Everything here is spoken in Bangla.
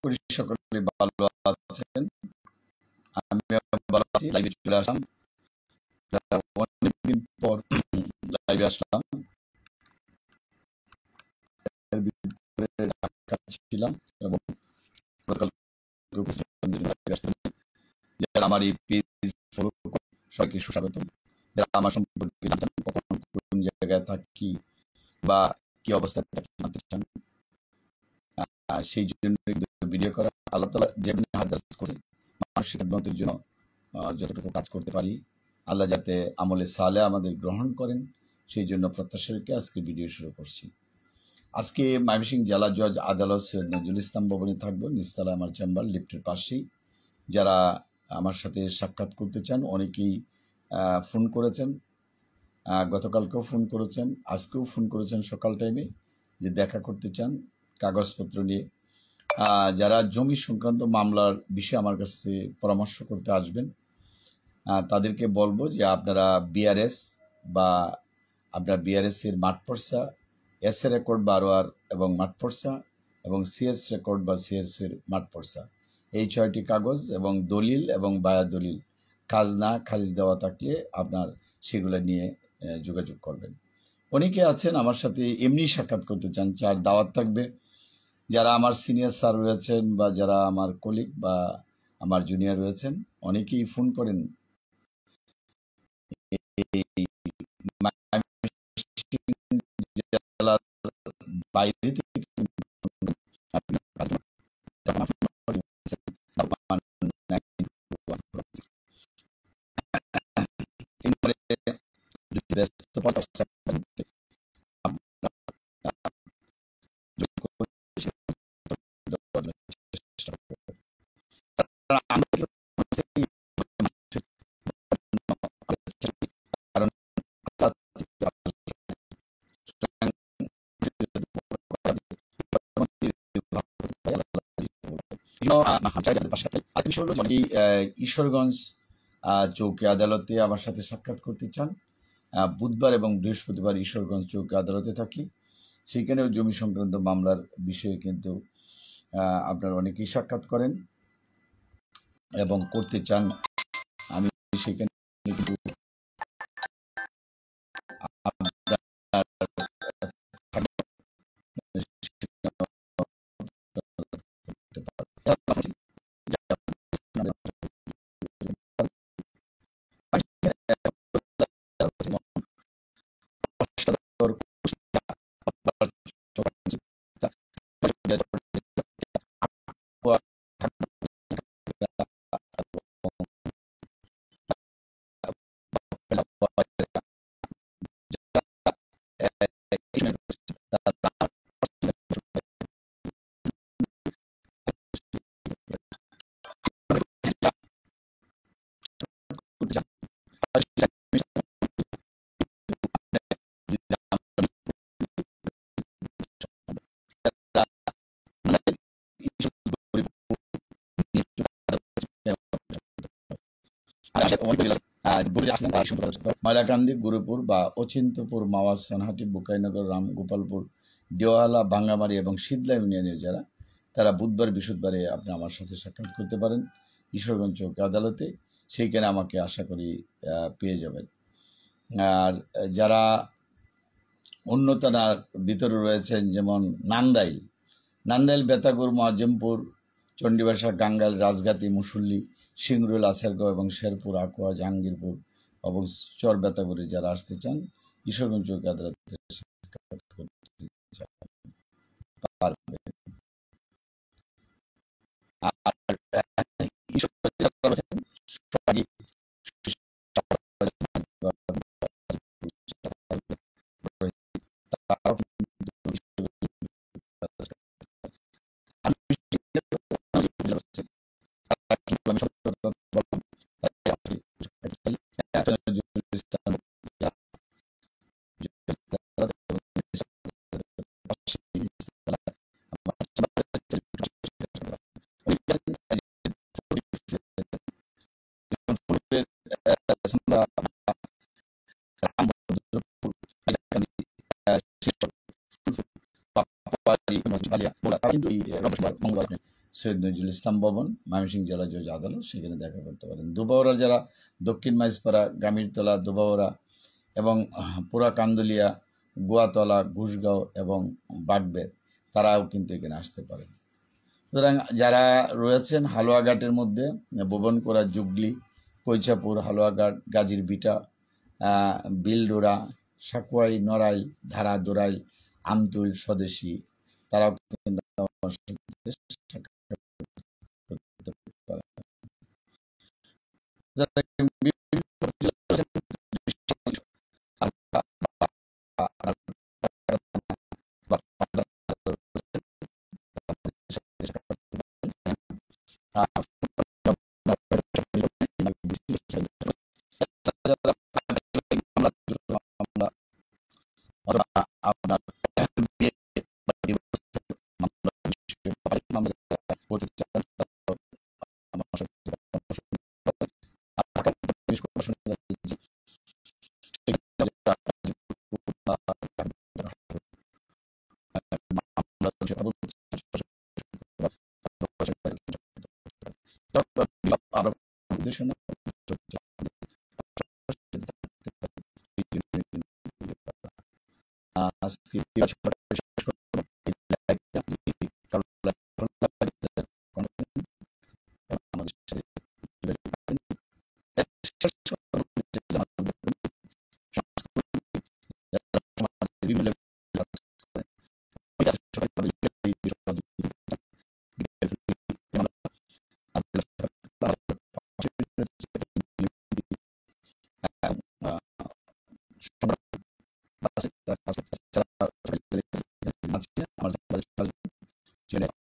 করি সকলে ভালো আছেন। আমি ভালো আছি। লাইভে চলে আসলাম। অনেকদিন পর লাইভে আসলাম। এর ভিতরে ঢাকা ছিলাম এবং গতকাল লাইভে আসলাম। যারা আমার এই পেজ ফলো করেন সবাইকে সুস্বাগতম। যারা আমার সম্পর্কে জানতেন কখন কোন জায়গায় থাকি বা কি অবস্থায় থাকি জানতে চান, সেই জন্য ভিডিও করা। আল্লাহ তাআলা যেমনি হাদায়াত করে মানুষের খেদমতের জন্য যতটুকু কাজ করতে পারি, আল্লাহ যাতে আমলে সালেহ আমাদের গ্রহণ করেন সেই জন্য প্রত্যাশা রেখে আজকে ভিডিও শুরু করছি। আজকে ময়মনসিংহ জেলা জজ আদালত সৈয়দ নজরুল ইসলাম ভবনে থাকবো, নিচতলায় আমার চেম্বার, লিফটের পাশেই। যারা আমার সাথে সাক্ষাৎ করতে চান অনেকেই ফোন করেছেন, গতকালকেও ফোন করেছেন, আজকেও ফোন করেছেন সকাল টাইমে যে দেখা করতে চান কাগজপত্র নিয়ে। যারা জমি সংক্রান্ত মামলার বিষয়ে আমার কাছে পরামর্শ করতে আসবেন তাদেরকে বলবো যে আপনারা বিআরএস বা আপনার বিআরএস এর মাঠ পর্চা, এস এ রেকর্ড বা ROR এবং মাঠ পর্চা এবং সিএস রেকর্ড বা সিএস এর মাঠ পর্চা, এই 6টি কাগজ এবং দলিল এবং বায়া দলিল খাজনা খারিজ দেওয়া থাকলে আপনার সেগুলো নিয়ে যোগাযোগ করবেন। অনেকে আছেন আমার সাথে এমনি সাক্ষাৎ করতে চান, যার দাওয়াত থাকবে। যারা আমার সিনিয়র স্যার রয়েছেন বা যারা আমার কলিগ বা আমার জুনিয়র রয়েছেন অনেকেই ফোন করেন জেলার বাইরে থেকে। ঈশ্বরগঞ্জ চৌকি আদালতে আমার সাথে সাক্ষাৎ করতে চান, বুধবার এবং বৃহস্পতিবার ঈশ্বরগঞ্জ চৌকি আদালতে থাকি। সেখানেও জমি সংক্রান্ত মামলার বিষয়ে কিন্তু আপনারা অনেকেই সাক্ষাৎ করেন এবং করতে চান। আমি সেখানে কিন্তু ময়লাকান্দি, গুরুপুর বা অচিন্তপুর, মাওয়াজ, সোনাহাটি, বুকাইনগর, রামগোপালপুর, দেওয়ালা, ভাঙ্গামারি এবং শীতলা ইউনিয়নের যারা, তারা বুধবার বৃহস্পতিবারে আপনি আমার সাথে সাক্ষাৎ করতে পারেন ঈশ্বরগঞ্জ চৌকি আদালতে। সেইখানে আমাকে আশা করি পেয়ে যাবেন। আর যারা অন্য থানার ভিতরে রয়েছেন, যেমন নান্দাইল, বেতাগুর, মুয়াজ্জমপুর, চণ্ডীবাসা, গাঙ্গাইল, রাজগাতি, মুসল্লি, সিংরুল, আছারগাঁও এবং শেরপুর, আকুয়া, জাহাঙ্গীরপুর এবং চর বেতাগুড়ে যারা আসতে চান ঈশ্বরগঞ্জ চৌকি আদালতে সাক্ষাৎ করতে পারবেন। আর কিন্তু এই রবিবার, মঙ্গলবার সৈয়দ নজরুল ইসলাম ভবন, ময়মনসিংহ জেলা জজ আদালত, সেখানে দেখা করতে পারেন। দুবাউরা যারা দক্ষিণ মাইজপাড়া, গামীরতলা, দুবাউরা এবং পুরা কান্দুলিয়া, গোয়াতলা, ঘুষগাঁও এবং বাগবের, তারাও কিন্তু এখানে আসতে পারেন। সুতরাং যারা রয়েছেন হালুয়াঘাটের মধ্যে, ভুবনকোড়া, জুগলি, কৈচাপুর, হালুয়াঘাট, গাজীর বিটা, বিলডোরা, সাকুয়াই, নড়াই, ধারা, দোরাই, আমতুল, স্বদেশী, তারাও কিন্তু আমার সাথে সাক্ষাৎ করতে পারেন। যারা বিভিন্ন জেলা রয়েছেন, আপনার আজকে বিভিন্ন আমার